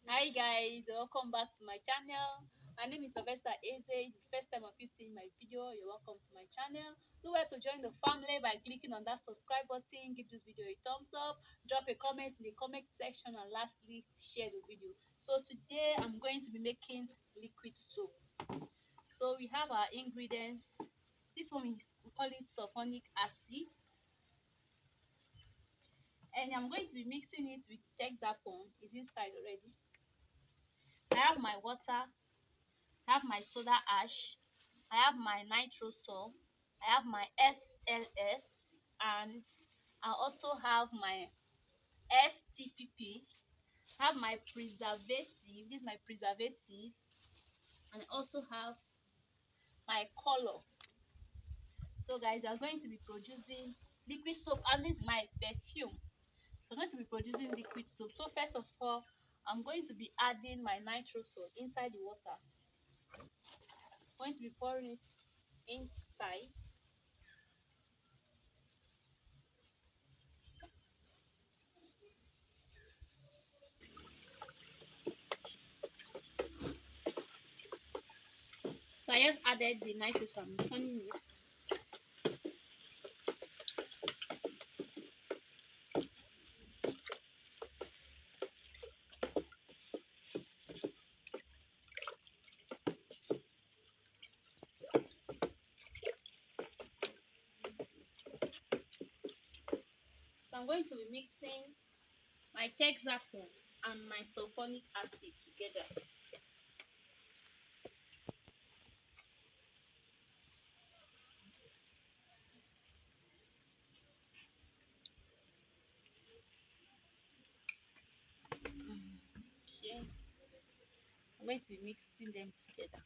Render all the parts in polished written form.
Hi guys, welcome back to my channel. My name is Professor Eze. It's the first time of you seeing my video. You're welcome to my channel. Do well to join the family by clicking on that subscribe button. Give this video a thumbs up. Drop a comment in the comment section, and lastly, share the video. So today I'm going to be making liquid soap. So we have our ingredients. This one is, we call it sulfonic acid, and I'm going to be mixing it with Texapon. It's inside already. I have my water. I have my soda ash, I have my nitrosol, I have my SLS, and I also have my STPP. I have my preservative. This is my preservative, and I also have my color. So, guys, we are going to be producing liquid soap, and this is my perfume. So, I'm going to be producing liquid soap. So, first of all, I'm going to be adding my nitrosol inside the water. I'm going to be pouring it inside. So I just added the nitrous. I'm turning it. So I'm going to be mixing my Texapon and my sulfonic acid together. Okay. I'm going to be mixing them together.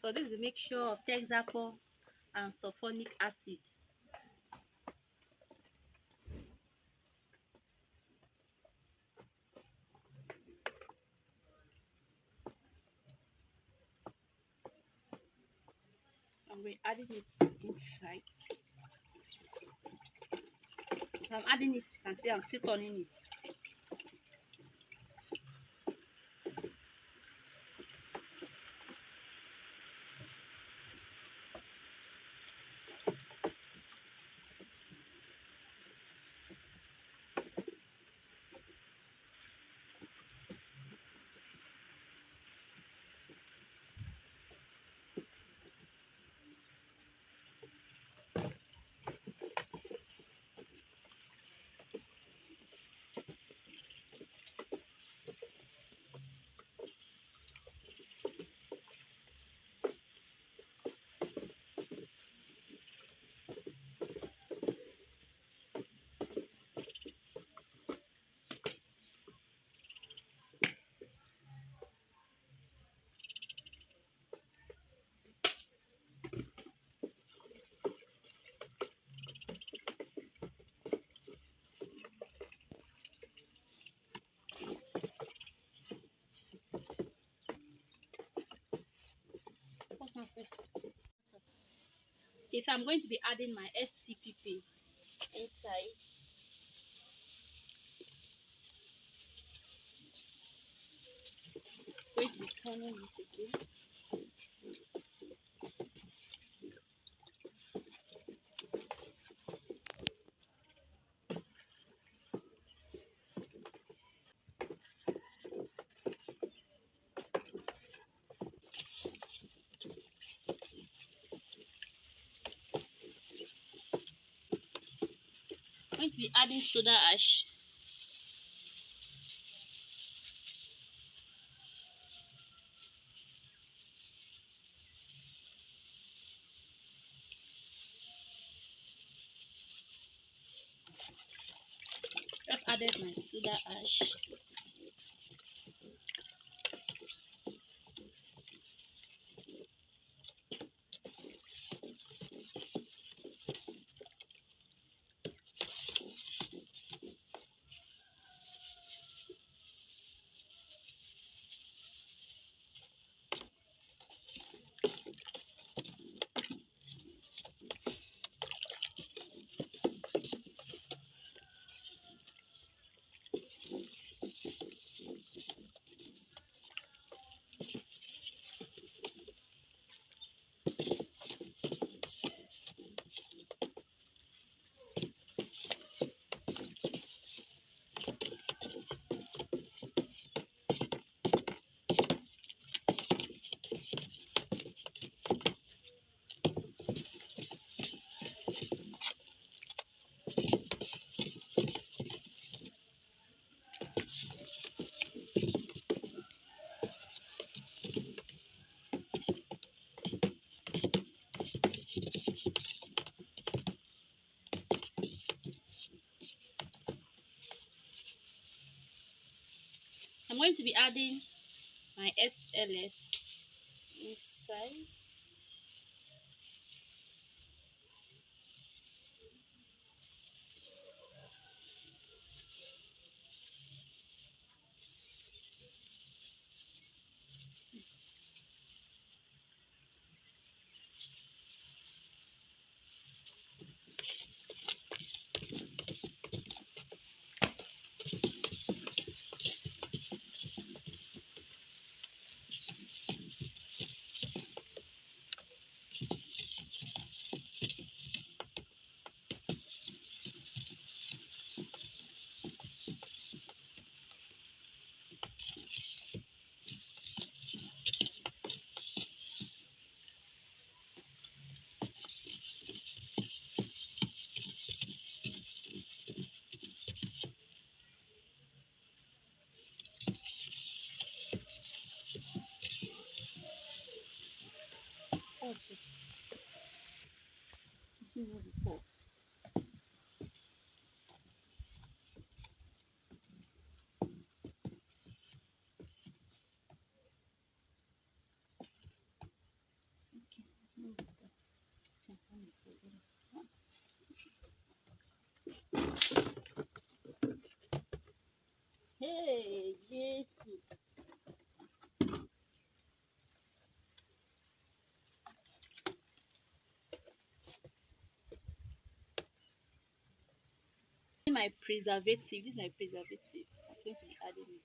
So this is a mixture of Texapon and sulfonic acid. I'm going adding it inside. So I'm adding it. You can see I'm still turning it. What's my first? Okay, so I'm going to be adding my STPP inside. I'm going to be turning this again. I'm going to be adding soda ash. Just added my soda ash. going to be adding my SLS inside. What's this? Before. Hey, Jesus. My preservative. This is my preservative. I'm going to be adding it.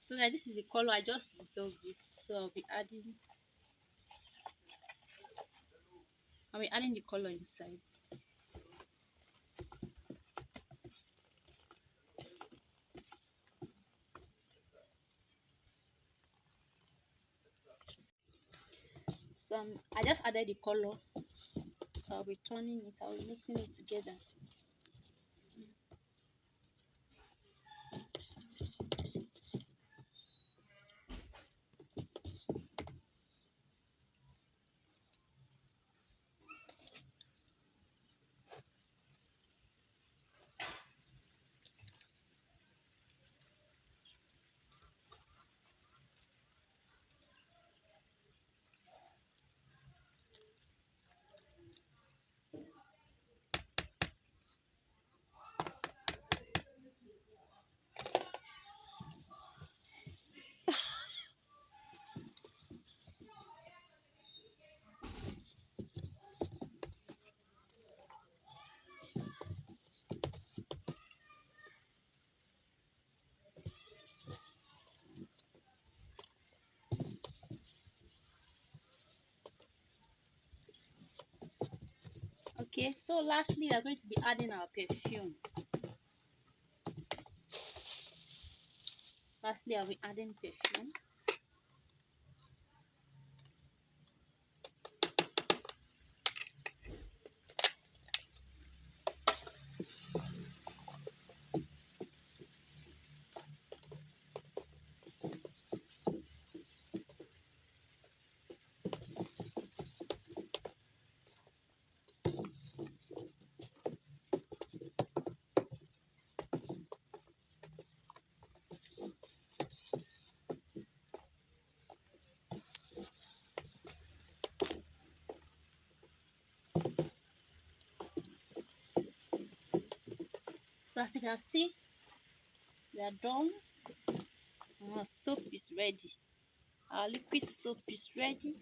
So like this is the color. I just dissolved it. So I'll be adding the color inside. I just added the color. So I'll be turning it. I'll be mixing it together. Okay, so lastly, we're going to be adding our perfume. Lastly, I'll be adding perfume. So as you can see, we are done. Our soap is ready. Our liquid soap is ready.